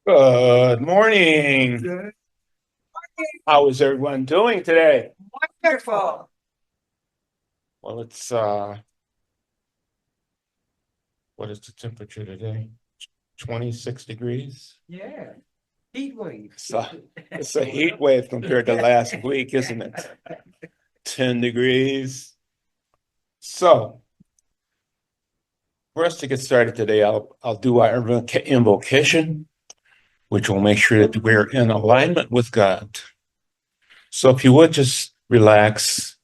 Good morning. Good. How is everyone doing today? Wonderful. Well, it's what is the temperature today? 26 degrees. Yeah. Heat wave. It's a heat wave compared to last week, isn't it? 10 degrees. So, for us to get started today, I'll do our invocation, which will make sure that we're in alignment with God. So, if you would just relax,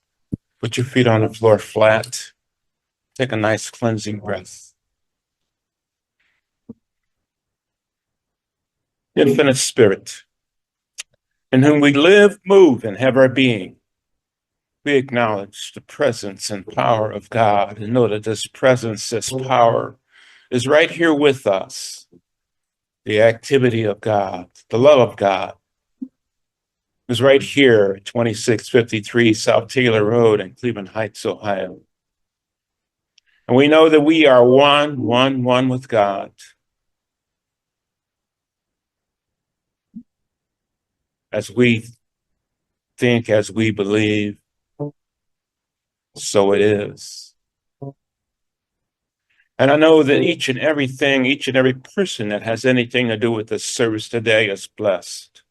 put your feet on the floor flat, take a nice cleansing breath. Infinite Spirit, in whom we live, move, and have our being. We acknowledge the presence and power of God and know that this presence, this power is right here with us. The activity of God, the love of God is right here at 2653 South Taylor Road in Cleveland Heights, Ohio. And we know that we are one with God. As we think, as we believe, so it is. And I know that each and everything, each and every person that has anything to do with this service today is blessed.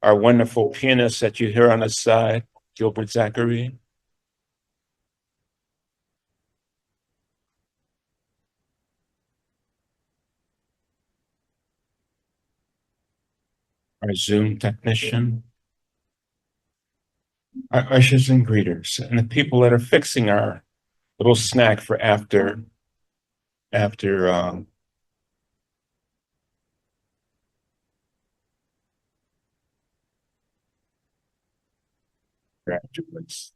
Our wonderful pianist that you hear on the side, Gilbert Zachary. Our Zoom technician. Our ushers and greeters, and the people that are fixing our little snack for after graduates.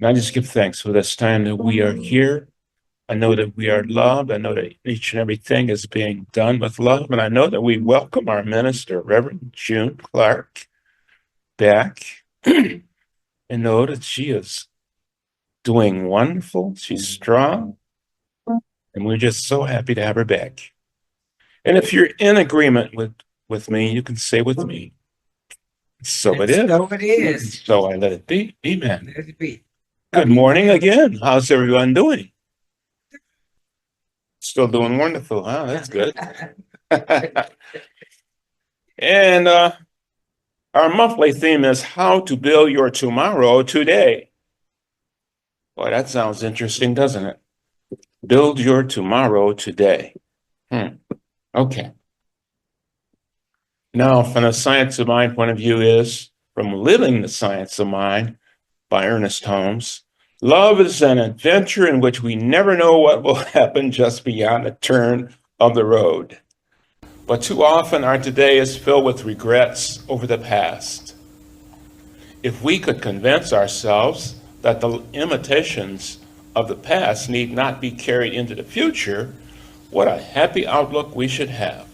And I just give thanks for this time that we are here. I know that we are loved. I know that each and everything is being done with love. And I know that we welcome our minister, Reverend June Clark, back and know that she is doing wonderful. She's strong. And we're just so happy to have her back. And if you're in agreement with me, you can say with me, so it is. So it is. So I let it be. Amen. Let it be. Good morning again. How's everyone doing? Still doing wonderful, huh? That's good. And our monthly theme is how to build your tomorrow today. Boy, that sounds interesting, doesn't it? Build your tomorrow today. Okay. Now, from the science of mind point of view is from Living the Science of Mind by Ernest Holmes. Love is an adventure in which we never know what will happen just beyond the turn of the road. But too often our today is filled with regrets over the past. If we could convince ourselves that the imitations of the past need not be carried into the future, what a happy outlook we should have.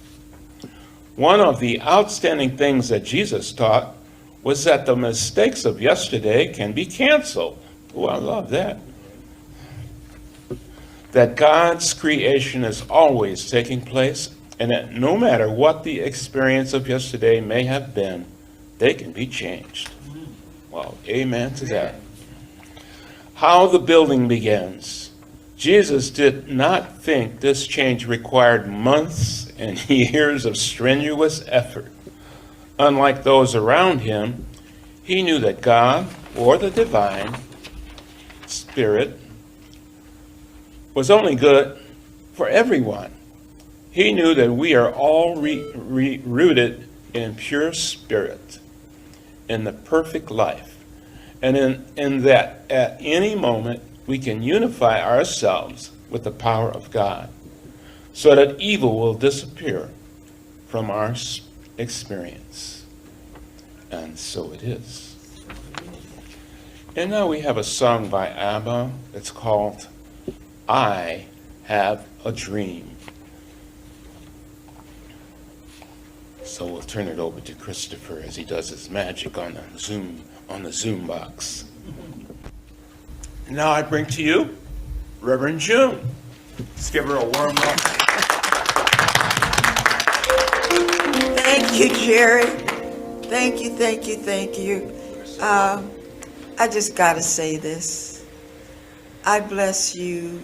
One of the outstanding things that Jesus taught was that the mistakes of yesterday can be canceled. Oh, I love that. That God's creation is always taking place, and that no matter what the experience of yesterday may have been, they can be changed. Well, amen to that. How the building begins. Jesus did not think this change required months and years of strenuous effort. Unlike those around him, he knew that God, or the divine spirit, was only good for everyone. He knew that we are all rooted in pure spirit, in the perfect life, and in that at any moment we can unify ourselves with the power of God so that evil will disappear from our experience. And so it is. And now we have a song by ABBA. It's called I Have a Dream. So we'll turn it over to Christopher as he does his magic on the Zoom box. Now I bring to you Reverend June. Let's give her a warm welcome. Thank you, Jerry. Thank you, thank you, thank you. I just got to say this. I bless you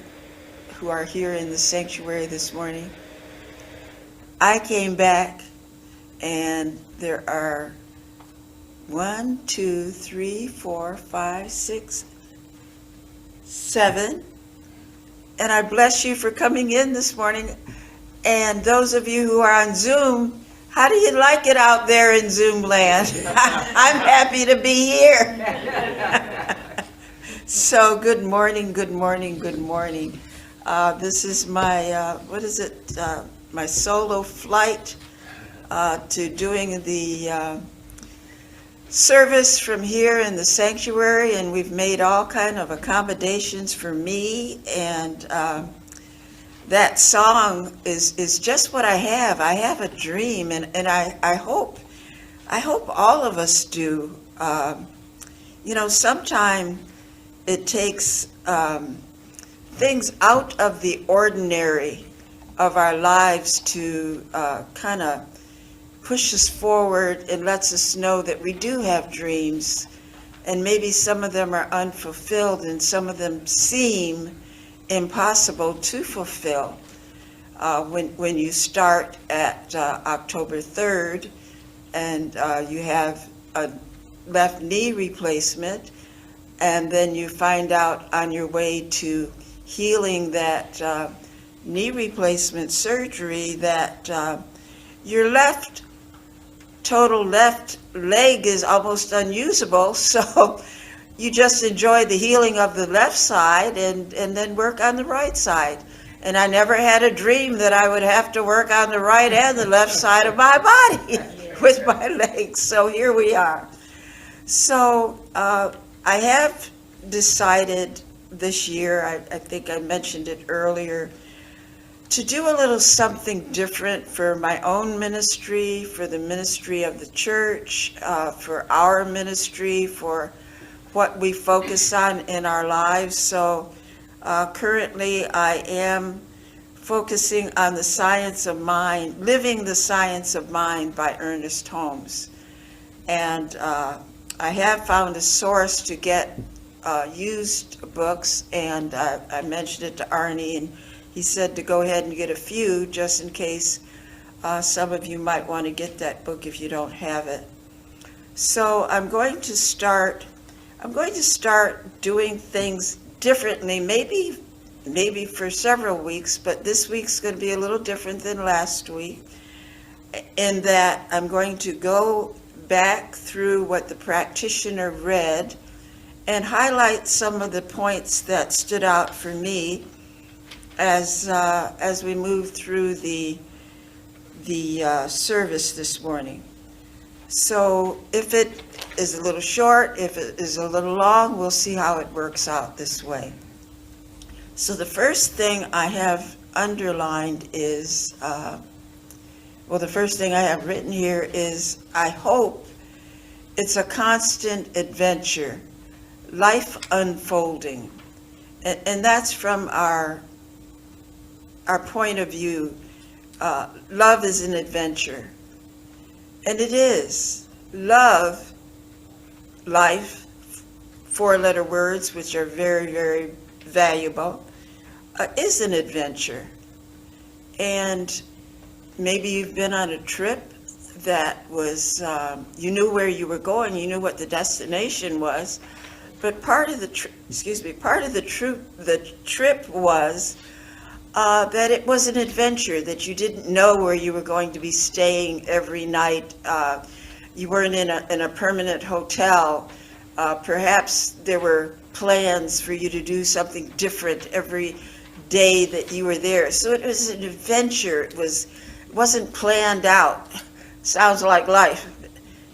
who are here in the sanctuary this morning. I came back and there are 1, 2, 3, 4, 5, 6, 7. And I bless you for coming in this morning. And those of you who are on Zoom, how do you like it out there in Zoom land? I'm happy to be here. So good morning, good morning, good morning. This is my, my solo flight to doing the service from here in the sanctuary, and we've made all kind of accommodations for me, and that song is just what I have. I have a dream, and I hope all of us do. Sometimes it takes things out of the ordinary of our lives to kind of push us forward and lets us know that we do have dreams, and maybe some of them are unfulfilled and some of them seem impossible to fulfill. When you start at October 3rd and you have a left knee replacement, and then you find out on your way to healing that knee replacement surgery that your total left leg is almost unusable, so you just enjoy the healing of the left side and then work on the right side. And I never had a dream that I would have to work on the right and the left side of my body with my legs. So here we are. So I have decided this year, I think I mentioned it earlier, to do a little something different for my own ministry, for the ministry of the church, for our ministry, for what we focus on in our lives. So currently I am focusing on the science of mind, Living the Science of Mind by Ernest Holmes. And I have found a source to get used books, and I mentioned it to Arnie, and he said to go ahead and get a few just in case some of you might want to get that book if you don't have it. So I'm going to start doing things differently, maybe for several weeks, but this week's going to be a little different than last week, in that I'm going to go back through what the practitioner read and highlight some of the points that stood out for me as we move through the service this morning. So if it is a little short, if it is a little long, we'll see how it works out this way. So the first thing I have underlined is, the first thing I have written here is, I hope it's a constant adventure, life unfolding. And that's from our point of view. Love is an adventure. And it is. Love, life, 4-letter words, which are very, very valuable, is an adventure. And maybe you've been on a trip that was, you knew where you were going, you knew what the destination was, but part of the trip was that it was an adventure, that you didn't know where you were going to be staying every night. You weren't in a permanent hotel. Perhaps there were plans for you to do something different every day that you were there. So it was an adventure. It wasn't planned out. Sounds like life.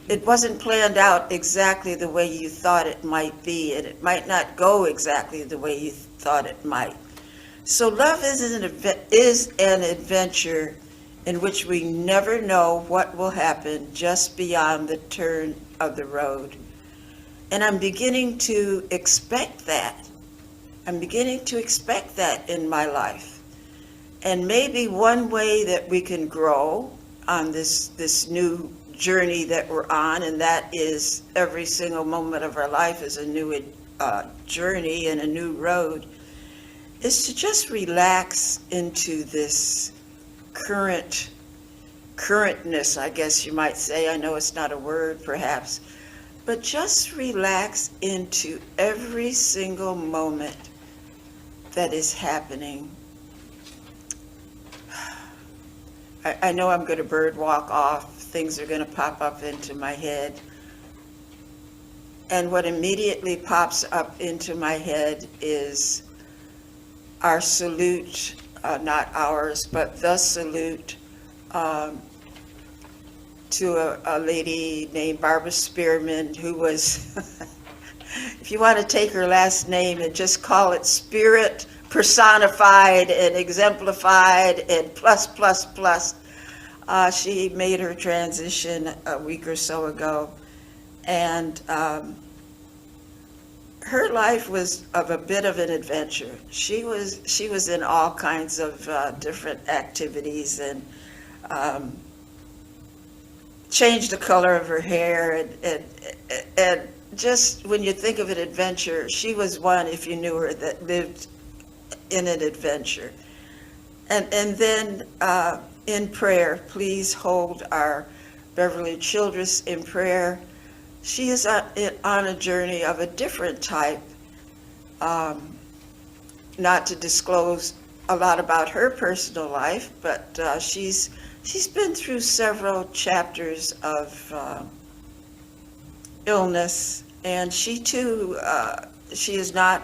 It wasn't planned out exactly the way you thought it might be, and it might not go exactly the way you thought it might. So love is an adventure in which we never know what will happen just beyond the turn of the road. And I'm beginning to expect that. I'm beginning to expect that in my life. And maybe one way that we can grow on this new journey that we're on, and that is every single moment of our life is a new journey and a new road, is to just relax into this currentness, I guess you might say. I know it's not a word, perhaps, but just relax into every single moment that is happening. I know I'm going to bird walk off. Things are going to pop up into my head. And what immediately pops up into my head is our salute, not ours, but the salute to a lady named Barbara Spearman, who was, if you want to take her last name and just call it Spirit personified and exemplified and plus, plus, plus. She made her transition a week or so ago. And her life was of a bit of an adventure. She was in all kinds of different activities, and changed the color of her hair, and just when you think of an adventure, she was one, if you knew her, that lived in an adventure. And then in prayer, please hold our Beverly Childress in prayer. She is on a journey of a different type, not to disclose a lot about her personal life, but she's been through several chapters of illness, and she too, she has not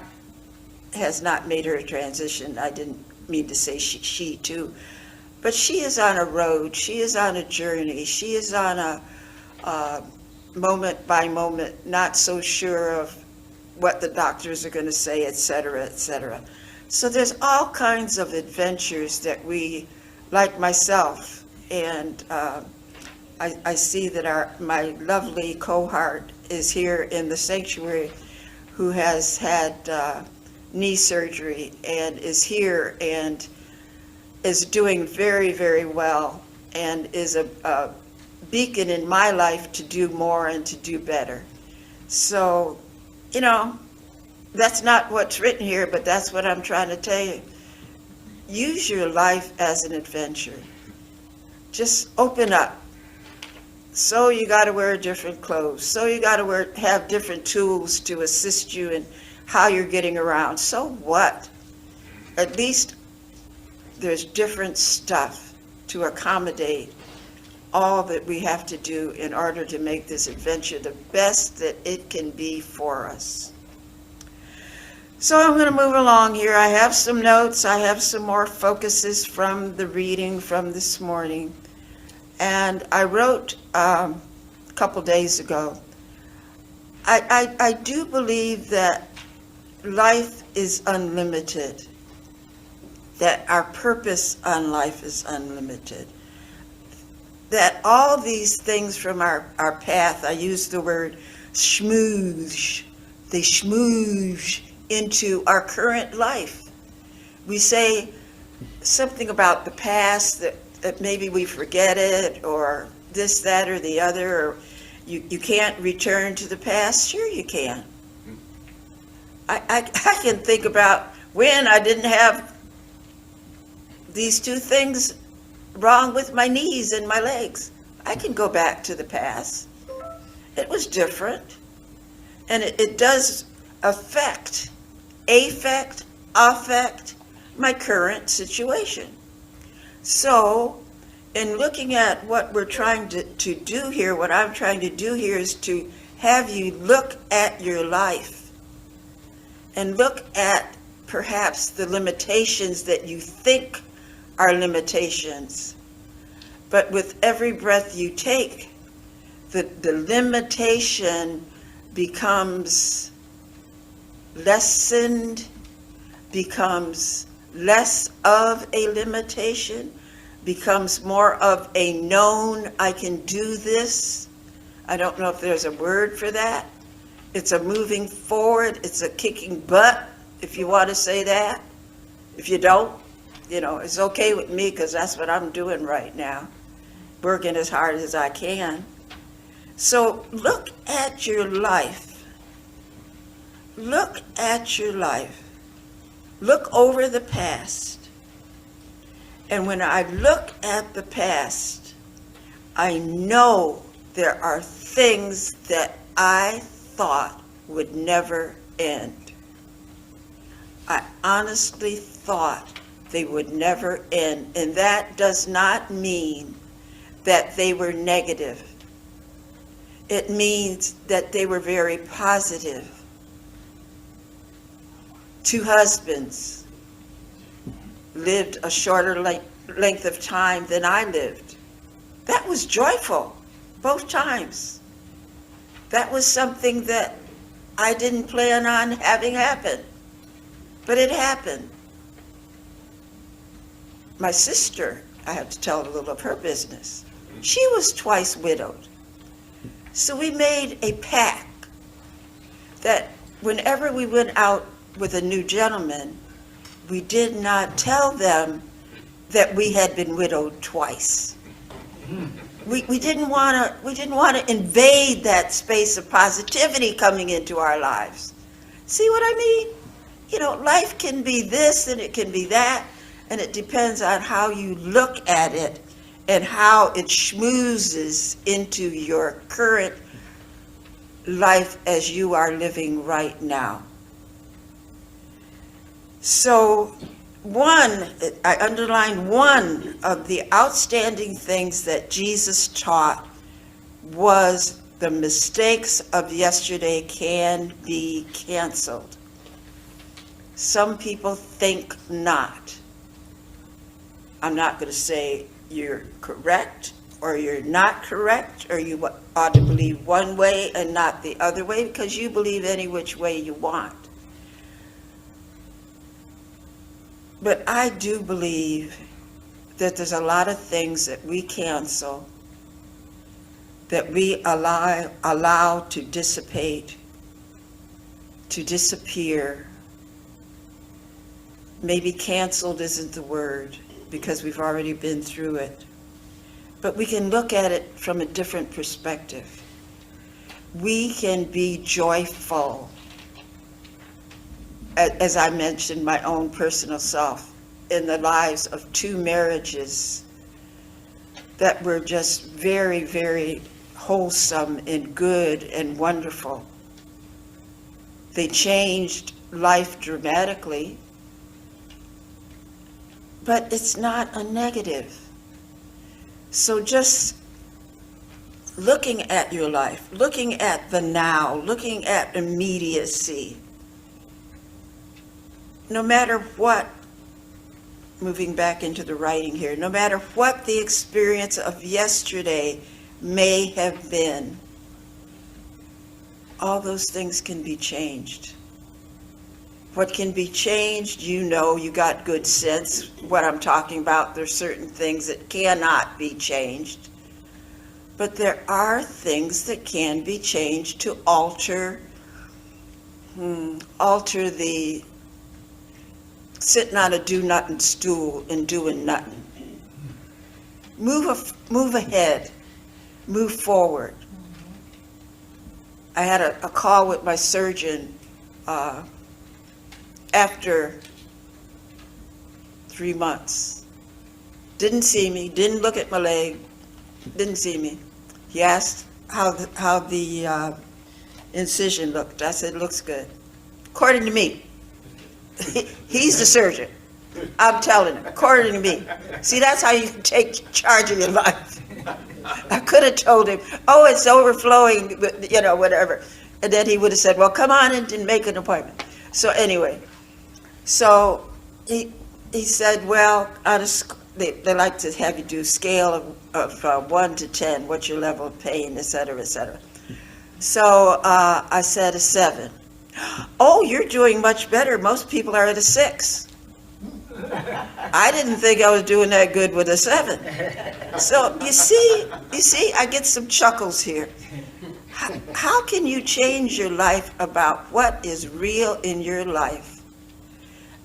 made her transition. I didn't mean to say she too, but she is on a road. She is on a journey. She is on a moment by moment, not so sure of what the doctors are going to say, et cetera, et cetera. So there's all kinds of adventures that we, like myself, and I see that my lovely cohort is here in the sanctuary, who has had knee surgery and is here and is doing very, very well, and is a beacon in my life to do more and to do better. So, you know, that's not what's written here, but that's what I'm trying to tell you. Use your life as an adventure. Just open up. So you got to wear different clothes. So you got to have different tools to assist you in how you're getting around. So what? At least there's different stuff to accommodate all that we have to do in order to make this adventure the best that it can be for us. So I'm going to move along here. I have some notes. I have some more focuses from the reading from this morning. And I wrote a couple days ago, I do believe that life is unlimited, that our purpose on life is unlimited, that all these things from our path, I use the word schmooze, they schmooze into our current life. We say something about the past that maybe we forget it, or this, that, or the other, or you can't return to the past. Sure you can. I can think about when I didn't have these two things wrong with my knees and my legs. I can go back to the past. It was different. And it does affect my current situation. So, in looking at what we're trying to do here, what I'm trying to do here is to have you look at your life and look at perhaps the limitations that you think are limitations. But with every breath you take, the limitation becomes lessened, becomes less of a limitation, becomes more of a known, I can do this. I don't know if there's a word for that. It's a moving forward, it's a kicking butt, if you want to say that. If you don't, It's okay with me because that's what I'm doing right now, working as hard as I can. So look at your life. Look at your life. Look over the past. And when I look at the past, I know there are things that I thought would never end. I honestly thought they would never end. And that does not mean that they were negative. It means that they were very positive. 2 husbands lived a shorter length of time than I lived. That was joyful, both times. That was something that I didn't plan on having happen, but it happened. My sister, I have to tell a little of her business. She was twice widowed. So we made a pact that whenever we went out with a new gentleman, we did not tell them that we had been widowed twice. We didn't want to invade that space of positivity coming into our lives. See what I mean? Life can be this and it can be that, and it depends on how you look at it and how it schmoozes into your current life as you are living right now. So I underline one of the outstanding things that Jesus taught was the mistakes of yesterday can be canceled. Some people think not. I'm not going to say you're correct or you're not correct, or you ought to believe one way and not the other way, because you believe any which way you want. But I do believe that there's a lot of things that we cancel, that we allow to dissipate, to disappear. Maybe canceled isn't the word, because we've already been through it. But we can look at it from a different perspective. We can be joyful. As I mentioned, my own personal self, in the lives of 2 marriages that were just very, very wholesome and good and wonderful. They changed life dramatically, but it's not a negative. So just looking at your life, looking at the now, looking at immediacy, no matter what, moving back into the writing here, no matter what the experience of yesterday may have been, all those things can be changed. What can be changed, you got good sense what I'm talking about. There's certain things that cannot be changed, but there are things that can be changed to alter the sitting on a do-nothing stool and doing nothing. Move ahead, move forward. I had a call with my surgeon after 3 months. Didn't see me, didn't look at my leg, didn't see me. He asked how the incision looked. I said, looks good. According to me. He's the surgeon. I'm telling him, according to me. See, that's how you take charge of your life. I could have told him, oh, it's overflowing, whatever. And then he would have said, well, come on in and make an appointment. So anyway, he said, well, they like to have you do a scale of 1 to 10, what's your level of pain, et cetera, et cetera. So I said a 7. Oh, you're doing much better. Most people are at a 6. I didn't think I was doing that good with a 7. So you see, I get some chuckles here. How can you change your life about what is real in your life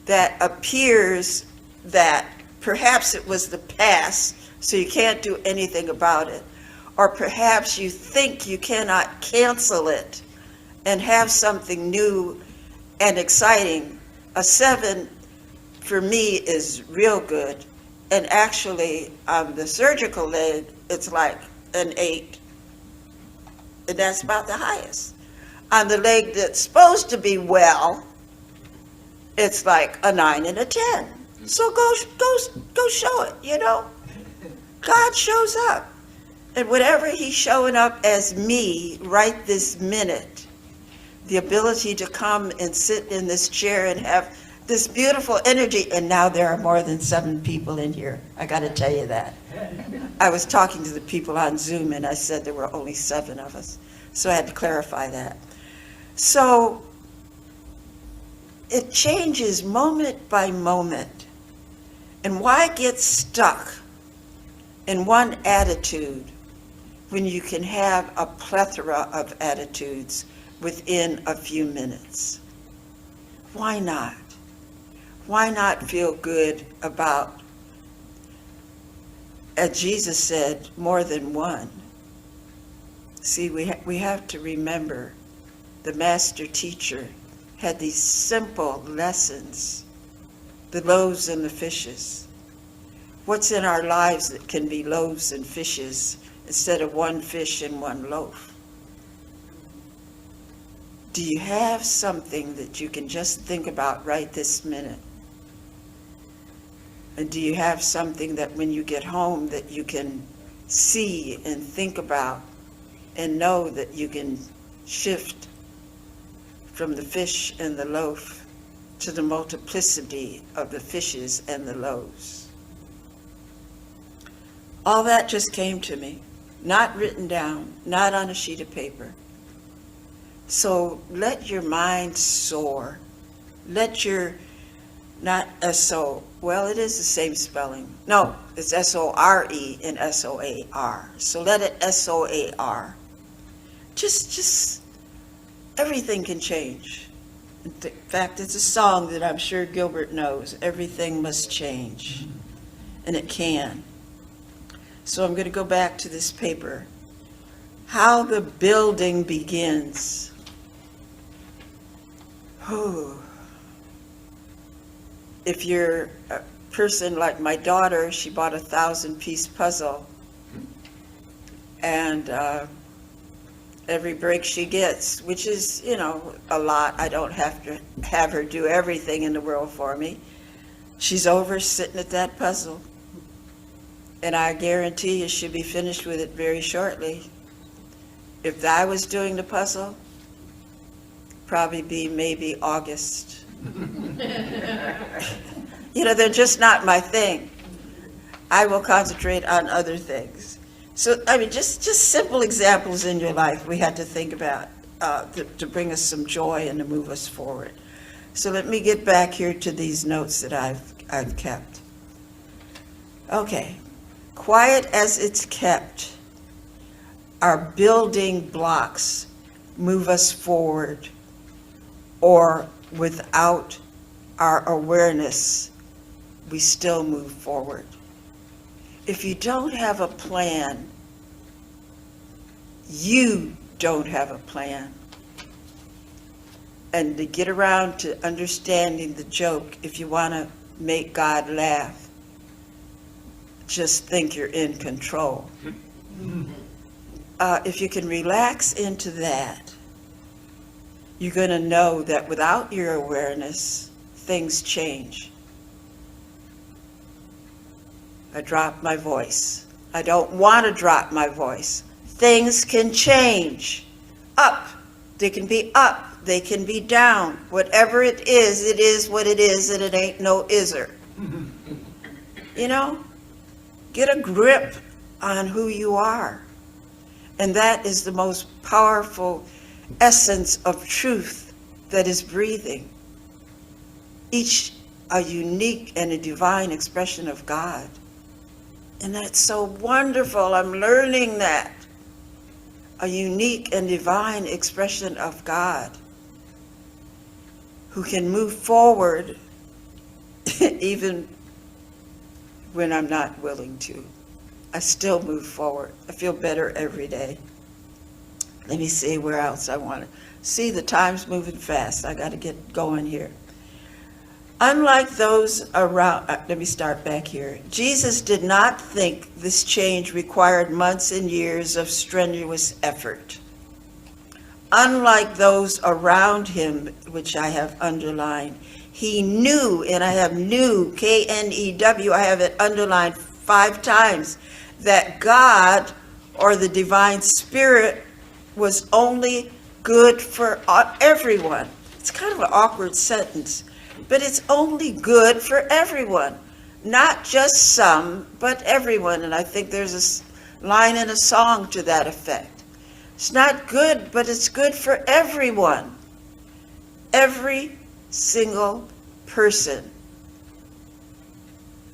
that appears that perhaps it was the past, so you can't do anything about it. Or perhaps you think you cannot cancel it and have something new and exciting. A 7 for me is real good. And actually, on the surgical leg, it's like an 8. And that's about the highest. On the leg that's supposed to be well, it's like a 9 and a 10. So go show it, you know? God shows up. And whatever he's showing up as me right this minute, the ability to come and sit in this chair and have this beautiful energy, and now there are more than 7 people in here. I got to tell you that. I was talking to the people on Zoom, and I said there were only 7 of us. So I had to clarify that. So it changes moment by moment. And why get stuck in one attitude when you can have a plethora of attitudes within a few minutes? Why not? Why not feel good about, as Jesus said, more than one? See, we have to remember the master teacher had these simple lessons, the loaves and the fishes. What's in our lives that can be loaves and fishes instead of 1 fish and 1 loaf? Do you have something that you can just think about right this minute? And do you have something that when you get home that you can see and think about and know that you can shift from the fish and the loaf to the multiplicity of the fishes and the loaves? All that just came to me, not written down, not on a sheet of paper. So let your mind soar. Let your, not S-O, well, it is the same spelling. No, it's S-O-R-E and S-O-A-R. So let it S-O-A-R. Just, everything can change. In fact, it's a song that I'm sure Gilbert knows. Everything must change. And it can. So I'm going to go back to this paper. How the building begins. If you're a person like my daughter, she bought a 1,000-piece puzzle. And every break she gets, which is, you know, a lot. I don't have to have her do everything in the world for me. She's over sitting at that puzzle. And I guarantee you she'll be finished with it very shortly. If I was doing the puzzle, probably be maybe August. You know, they're just not my thing. I will concentrate on other things. So, I mean, just simple examples in your life we had to think about to bring us some joy and to move us forward. So let me get back here to these notes that I've kept. Okay. Quiet as it's kept, our building blocks move us forward, or without our awareness, we still move forward. If you don't have a plan, you don't have a plan. And to get around to understanding the joke, if you want to make God laugh, just think you're in control. If you can relax into that, you're going to know that without your awareness, things change. I dropped my voice. I don't want to drop my voice. Things can change. Up. They can be up. They can be down. Whatever it is what it is, and it ain't no iser. You know? Get a grip on who you are. And that is the most powerful essence of truth that is breathing. Each a unique and a divine expression of God. And that's so wonderful. I'm learning that. A unique and divine expression of God who can move forward even when I'm not willing to. I still move forward. I feel better every day. Let me see where else I want to. See, the time's moving fast. I got to get going here. Unlike those around, let me start back here. Jesus did not think this change required months and years of strenuous effort. Unlike those around him, which I have underlined, he knew, and I have knew, K-N-E-W, I have it underlined 5 times, that God or the divine spirit was only good for everyone. It's kind of an awkward sentence, but it's only good for everyone, not just some, but everyone. And I think there's a line in a song to that effect. It's not good, but it's good for everyone. Every single person.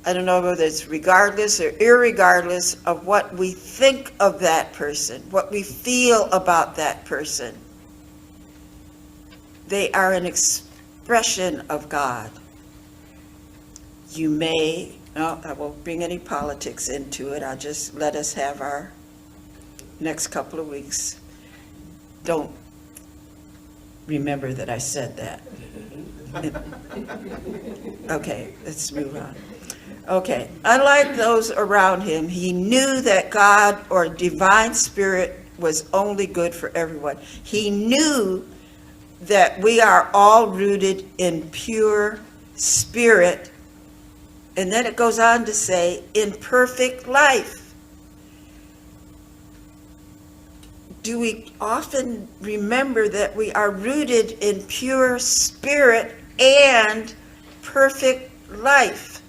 I don't know whether it's regardless or irregardless of what we think of that person, what we feel about that person. They are an expression of God. You may, no, I won't bring any politics into it. I'll just let us have our next couple of weeks. Don't remember that I said that. Okay, let's move on. Okay, unlike those around him, he knew that God or divine spirit was only good for everyone. He knew that we are all rooted in pure spirit. And then it goes on to say, in perfect life. Do we often remember that we are rooted in pure spirit and perfect life?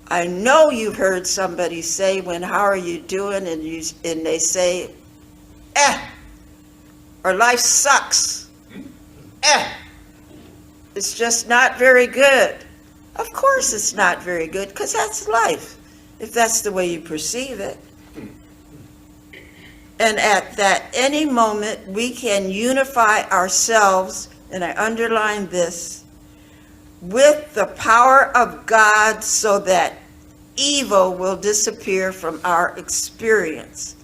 I know you've heard somebody say, when how are you doing? And they say, or life sucks. It's just not very good. Of course it's not very good, because that's life, if that's the way you perceive it. And at that any moment, we can unify ourselves, and I underline this, with the power of God so that evil will disappear from our experience.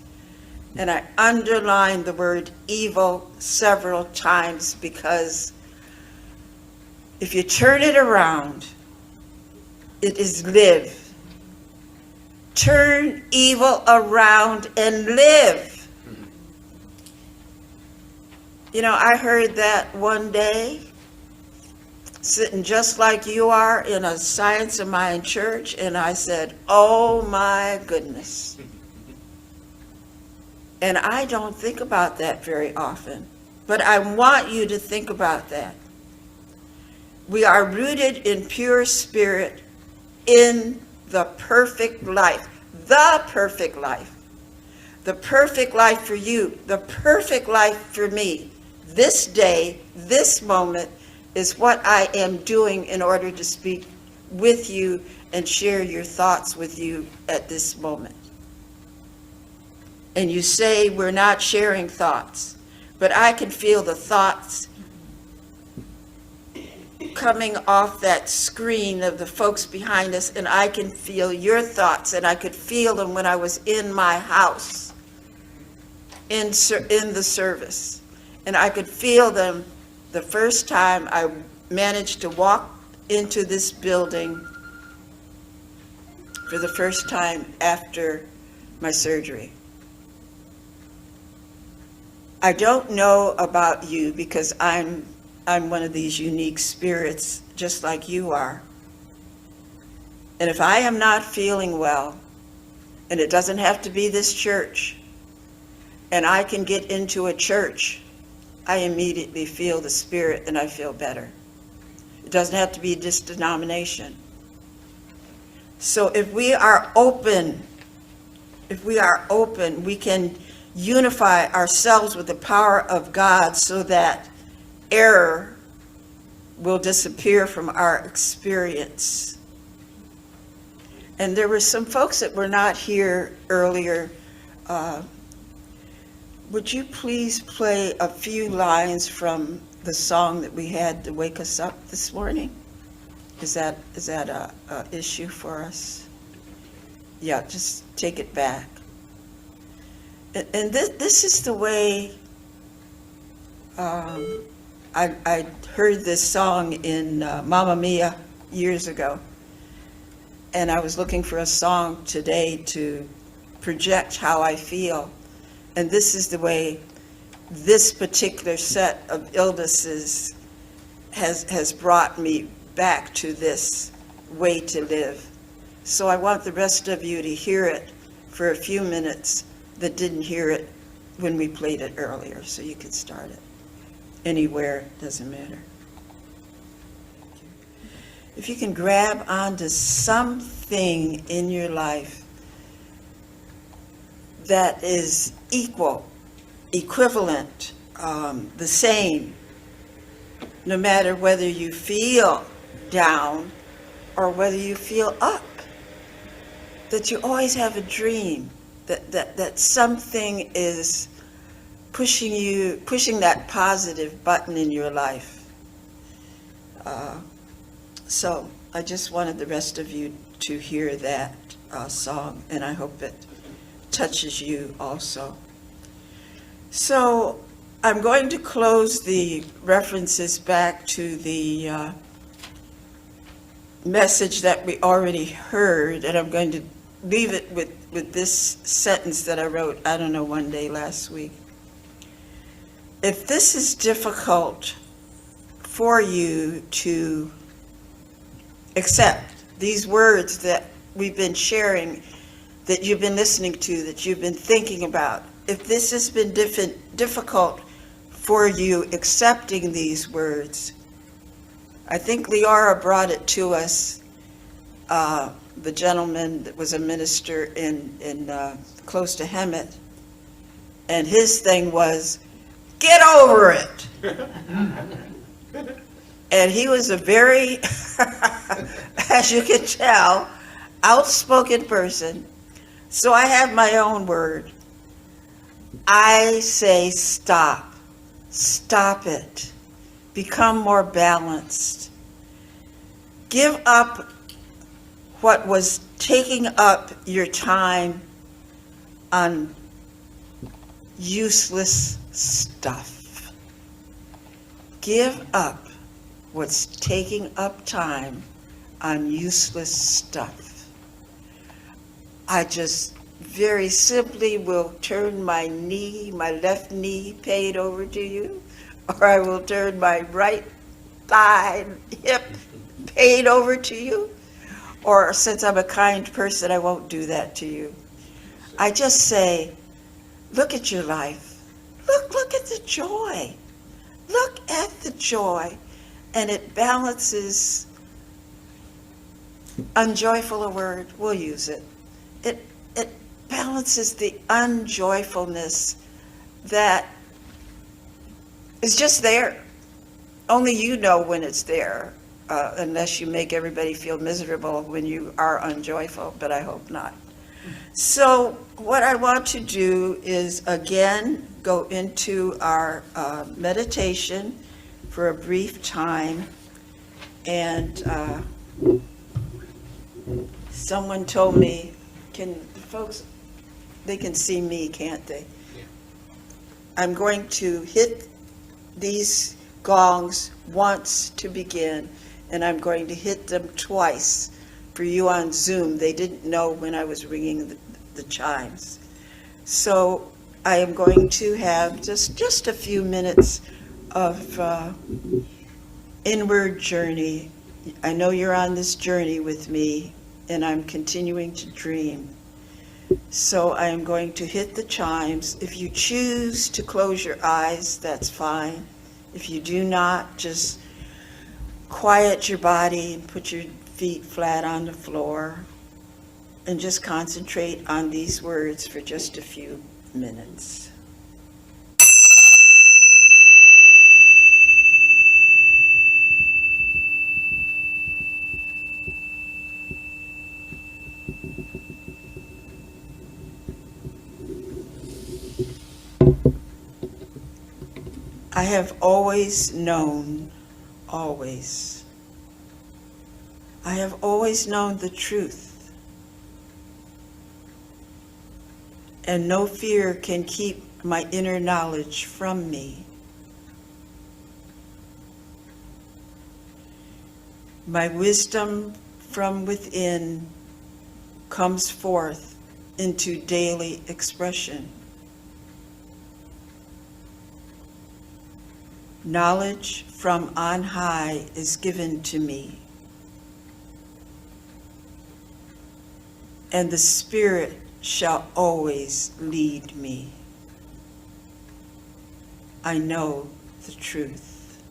And I underline the word evil several times, because if you turn it around, it is live. Turn evil around and live. You know, I heard that one day, sitting just like you are in a Science of Mind church, and I said, oh my goodness. And I don't think about that very often, but I want you to think about that. We are rooted in pure spirit in the perfect life, the perfect life. The perfect life for you, the perfect life for me. This day, this moment is what I am doing in order to speak with you and share your thoughts with you at this moment. And you say we're not sharing thoughts, but I can feel the thoughts coming off that screen of the folks behind us, and I can feel your thoughts, and I could feel them when I was in my house in the service. And I could feel them the first time I managed to walk into this building for the first time after my surgery. I don't know about you, because I'm one of these unique spirits just like you are. And if I am not feeling well, and it doesn't have to be this church, and I can get into a church, I immediately feel the spirit and I feel better. It doesn't have to be this denomination. So if we are open, we can unify ourselves with the power of God so that error will disappear from our experience. And there were some folks that were not here earlier. Would you please play a few lines from the song that we had to wake us up this morning? Is that a issue for us? Yeah, just take it back. And this is the way I heard this song in Mamma Mia years ago, and I was looking for a song today to project how I feel, and this is the way this particular set of illnesses has brought me back to this way to live. So I want the rest of you to hear it for a few minutes that didn't hear it when we played it earlier, so you could start it anywhere, doesn't matter. If you can grab onto something in your life that is equal, equivalent, the same, no matter whether you feel down or whether you feel up, that you always have a dream, that something is pushing that positive button in your life. So I just wanted the rest of you to hear that song, and I hope it touches you also. So I'm going to close the references back to the message that we already heard, and I'm going to leave it with this sentence that I wrote, I don't know, one day last week. If this is difficult for you to accept, these words that we've been sharing, that you've been listening to, that you've been thinking about, if this has been difficult for you accepting these words, I think Leora brought it to us, the gentleman that was a minister in close to Hemet, and his thing was, get over it. And he was a very, as you can tell, outspoken person. So I have my own word. I say stop. Stop it. Become more balanced. Give up what was taking up your time on useless stuff. Give up what's taking up time on useless stuff. I just very simply will turn my left knee paid over to you, or I will turn my right thigh, hip paid over to you, or since I'm a kind person, I won't do that to you. I just say, look at your life. Look at the joy. Look at the joy. And it balances, unjoyful a word, we'll use it. It balances the unjoyfulness that is just there. Only you know when it's there, unless you make everybody feel miserable when you are unjoyful, but I hope not. So what I want to do is, again, go into our meditation for a brief time. And someone told me, folks, they can see me, can't they? Yeah. I'm going to hit these gongs once to begin, and I'm going to hit them twice for you on Zoom. They didn't know when I was ringing the chimes. So I am going to have just a few minutes of inward journey. I know you're on this journey with me, and I'm continuing to dream. So I am going to hit the chimes. If you choose to close your eyes, that's fine. If you do not, just quiet your body and put your feet flat on the floor and just concentrate on these words for just a few minutes. I have always known, always, I have always known the truth, and no fear can keep my inner knowledge from me. My wisdom from within comes forth into daily expression. Knowledge from on high is given to me, and the Spirit shall always lead me. I know the truth.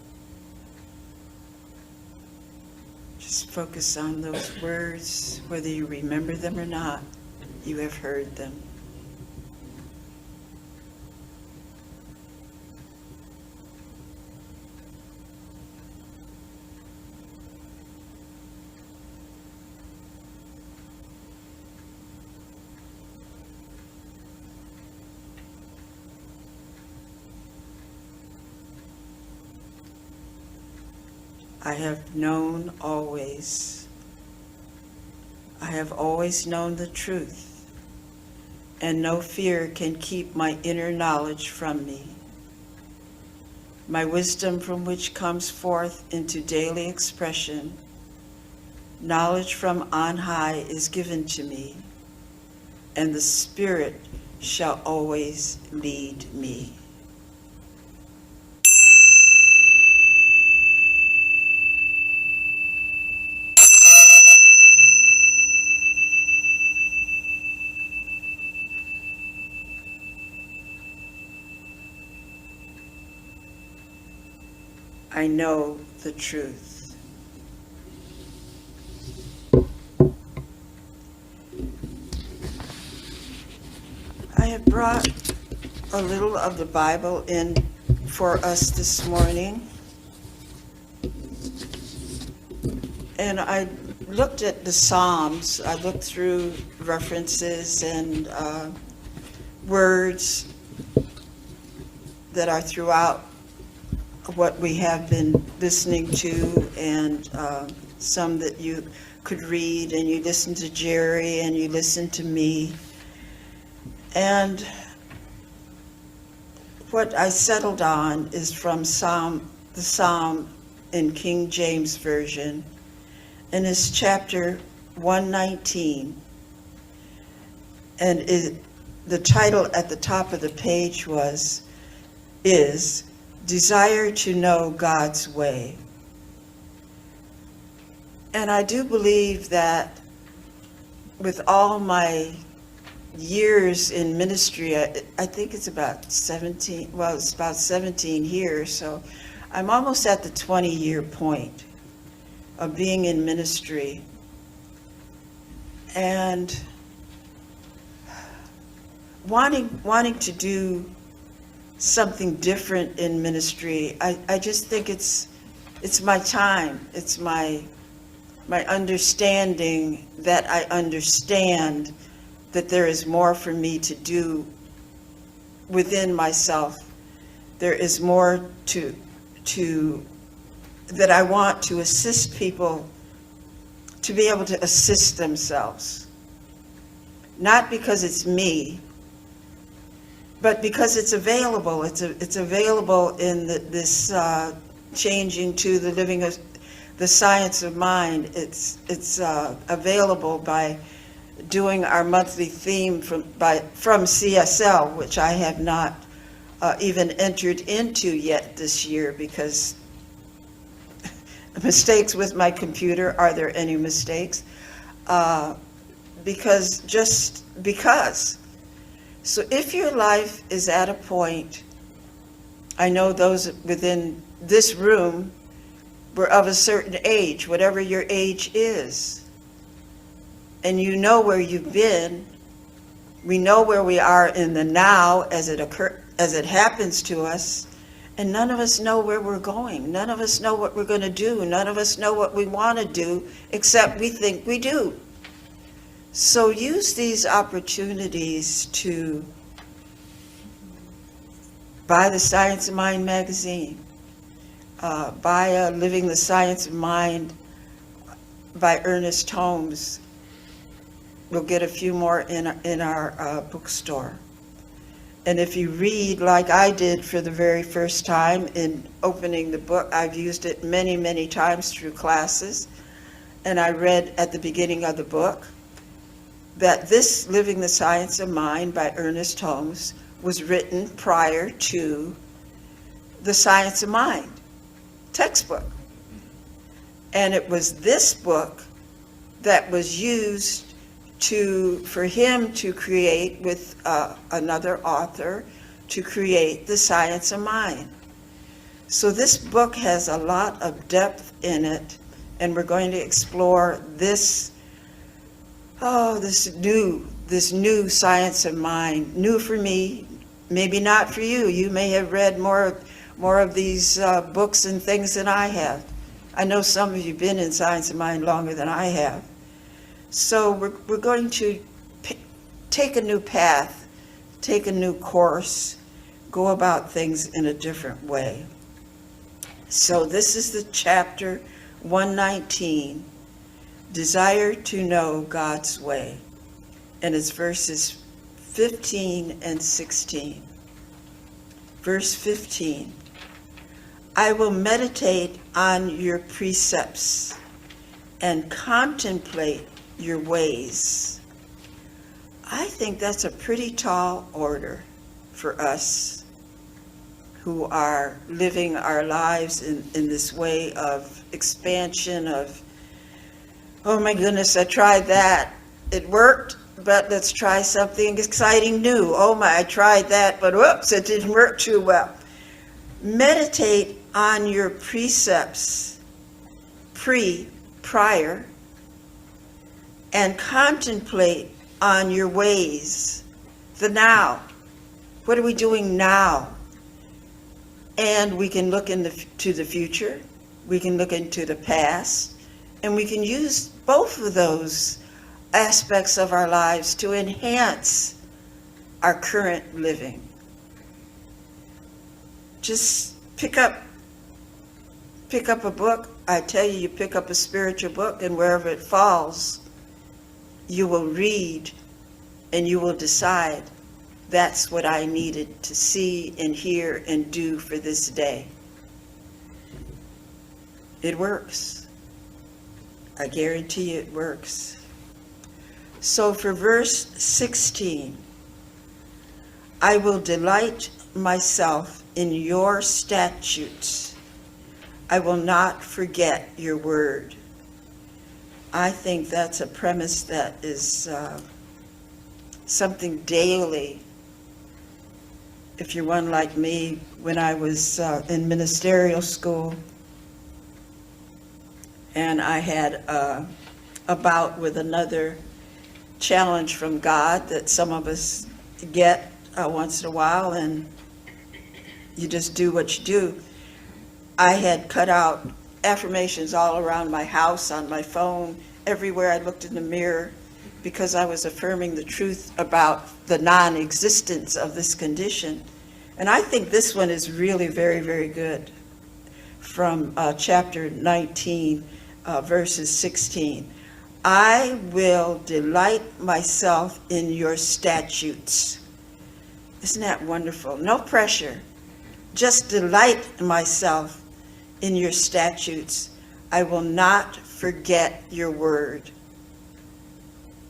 Just focus on those words, whether you remember them or not. You have heard them. I have known always. I have always known the truth, and no fear can keep my inner knowledge from me. My wisdom from which comes forth into daily expression, knowledge from on high is given to me, and the Spirit shall always lead me. I know the truth. I have brought a little of the Bible in for us this morning. And I looked at the Psalms. I looked through references and words that are throughout what we have been listening to, and some that you could read, and you listen to Jerry and you listen to me. And what I settled on is from the Psalm in King James Version, and it's chapter 119. And the title at the top of the page is Desire to Know God's Way. And I do believe that with all my years in ministry, I think it's about 17, well, it's about 17 years, so I'm almost at the 20-year point of being in ministry. And wanting to do something different in ministry, I just think it's my time. It's my understanding that I understand that there is more for me to do within myself. There is more to that I want to assist people to be able to assist themselves. Not because it's me, but because it's available. It's available in this changing to the living of the science of mind. It's available by doing our monthly theme from CSL, which I have not even entered into yet this year because mistakes with my computer. Are there any mistakes? Because. So if your life is at a point, I know those within this room were of a certain age, whatever your age is, and you know where you've been. We know where we are in the now as it happens to us, and none of us know where we're going. None of us know what we're going to do. None of us know what we want to do, except we think we do. So use these opportunities to buy the Science of Mind magazine, buy Living the Science of Mind by Ernest Holmes. We'll get a few more in our bookstore. And if you read like I did for the very first time in opening the book, I've used it many, many times through classes. And I read at the beginning of the book that this Living the Science of Mind by Ernest Holmes was written prior to the Science of Mind textbook. And it was this book that was used for him to create with another author to create the Science of Mind. So this book has a lot of depth in it, and we're going to explore this new Science of Mind. New for me, maybe not for you. You may have read more of these books and things than I have. I know some of you have been in Science of Mind longer than I have. So we're going to take a new path, take a new course, go about things in a different way. So this is the chapter 119, Desire to Know God's Way, and it's verses 15 and 16. Verse 15, I will meditate on your precepts and contemplate your ways. I think that's a pretty tall order for us who are living our lives in this way of expansion of, oh my goodness, I tried that. It worked, but let's try something exciting new. Oh my, I tried that, but whoops, it didn't work too well. Meditate on your precepts, prior, and contemplate on your ways, the now. What are we doing now? And we can look to the future, we can look into the past, and we can use both of those aspects of our lives to enhance our current living. Just pick up a book. I tell you, you pick up a spiritual book, and wherever it falls, you will read and you will decide, that's what I needed to see and hear and do for this day. It works. I guarantee you it works. So for verse 16, I will delight myself in your statutes. I will not forget your word. I think that's a premise that is something daily. If you're one like me, when I was in ministerial school, and I had a bout with another challenge from God that some of us get once in a while, and you just do what you do. I had cut out affirmations all around my house, on my phone, everywhere I looked in the mirror, because I was affirming the truth about the non-existence of this condition. And I think this one is really very, very good, from chapter 19, verses 16. I will delight myself in your statutes. Isn't that wonderful? No pressure. Just delight myself in your statutes. I will not forget your word.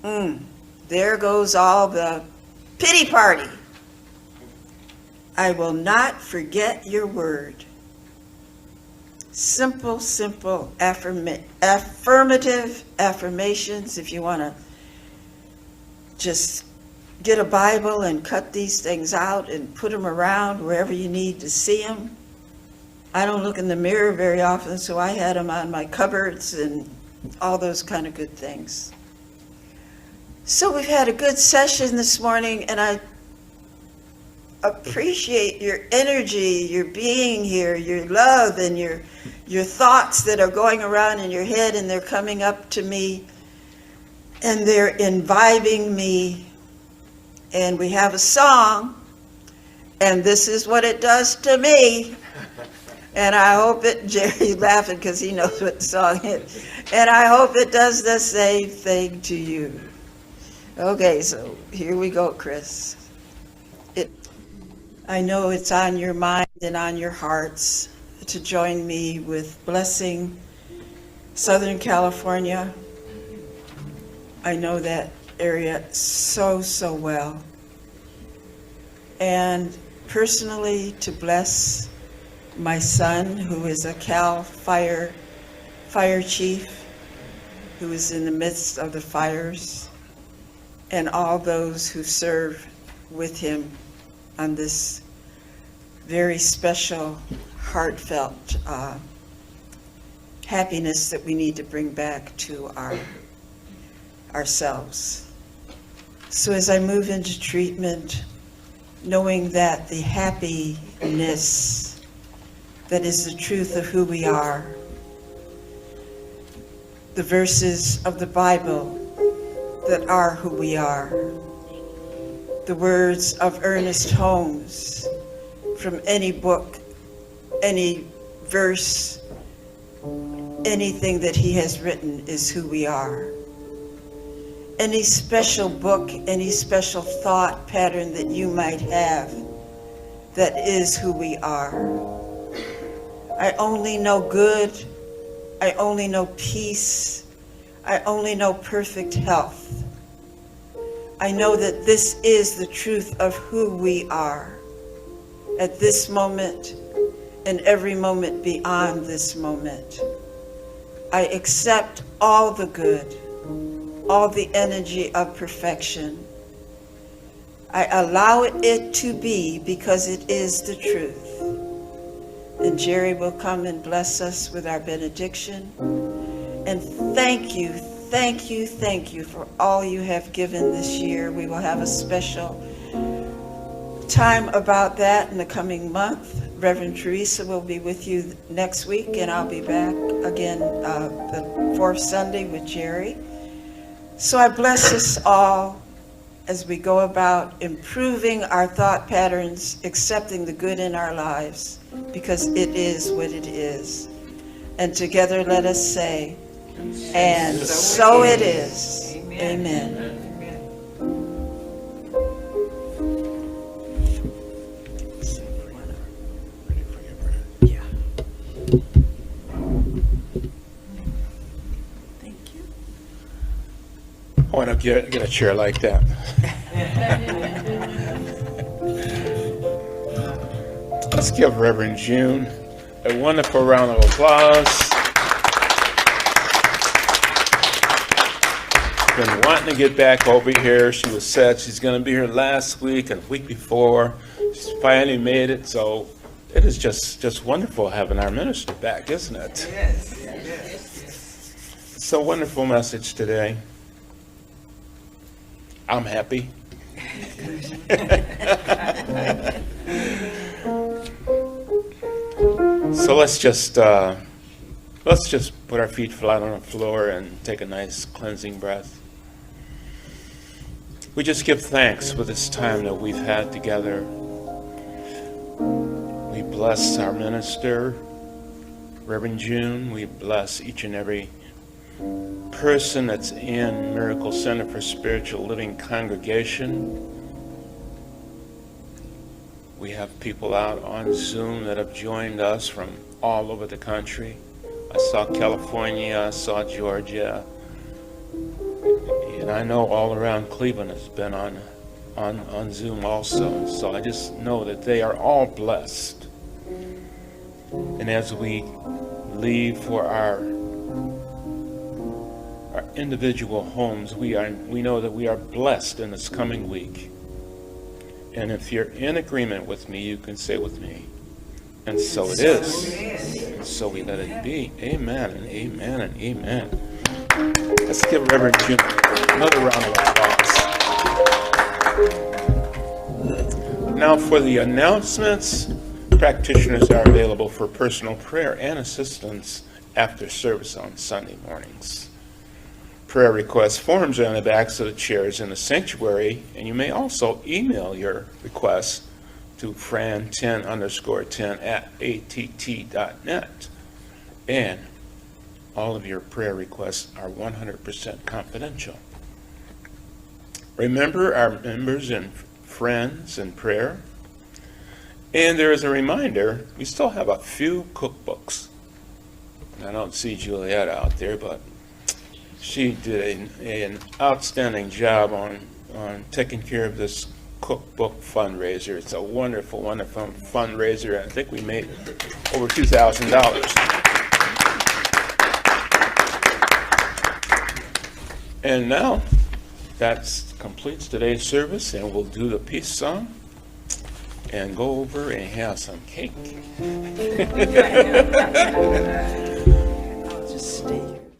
There goes all the pity party. I will not forget your word. Simple affirmative affirmations. If you want to just get a Bible and cut these things out and put them around wherever you need to see them. I don't look in the mirror very often, so I had them on my cupboards and all those kind of good things. So we've had a good session this morning, and I appreciate your energy, your being here, your love, and your thoughts that are going around in your head, and they're coming up to me, and they're imbibing me. And we have a song, and this is what it does to me. And I hope it, Jerry's laughing because he knows what the song is. And I hope it does the same thing to you. Okay, so here we go, Chris. I know it's on your mind and on your hearts to join me with blessing Southern California. I know that area so well. And personally to bless my son, who is a Cal fire chief, who is in the midst of the fires, and all those who serve with him on this very special, heartfelt happiness that we need to bring back to ourselves. So as I move into treatment, knowing that the happiness that is the truth of who we are, the verses of the Bible that are who we are, the words of Ernest Holmes from any book, any verse, anything that he has written is who we are. Any special book, any special thought pattern that you might have, that is who we are. I only know good. I only know peace. I only know perfect health. I know that this is the truth of who we are at this moment and every moment beyond this moment. I accept all the good, all the energy of perfection. I allow it to be because it is the truth. And Jerry will come and bless us with our benediction. And thank you for all you have given this year. We will have a special time about that in the coming month. Reverend Teresa will be with you next week, and I'll be back again the fourth Sunday with Jerry. So I bless us all as we go about improving our thought patterns, accepting the good in our lives, because it is what it is. And together let us say, and so it is. Amen. Yeah. Thank you. I want to get a chair like that. Let's give Reverend June a wonderful round of applause. Been wanting to get back over here. She was said she's going to be here last week and the week before. She's finally made it. So it is just wonderful having our minister back, isn't it? Yes. It's a wonderful message today. I'm happy. So let's just put our feet flat on the floor and take a nice cleansing breath. We just give thanks for this time that we've had together. We bless our minister, Reverend June. We bless each and every person that's in Miracle Center for Spiritual Living congregation. We have people out on Zoom that have joined us from all over the country. I saw California, I saw Georgia, and I know all around Cleveland has been on Zoom also. So I just know that they are all blessed. And as we leave for our individual homes, we know that we are blessed in this coming week. And if you're in agreement with me, you can say with me, and so it is. And so we let it be. Amen and amen and amen. Let's give Reverend June another round of applause. Now for the announcements. Practitioners are available for personal prayer and assistance after service on Sunday mornings. Prayer request forms are on the backs of the chairs in the sanctuary, and you may also email your requests to fran10_10@att.net. And all of your prayer requests are 100% confidential. Remember our members and friends in prayer. And there is a reminder, we still have a few cookbooks. I don't see Juliet out there, but she did an outstanding job on taking care of this cookbook fundraiser. It's a wonderful, wonderful fundraiser. I think we made over $2,000. And now, that completes today's service, and we'll do the peace song and go over and have some cake.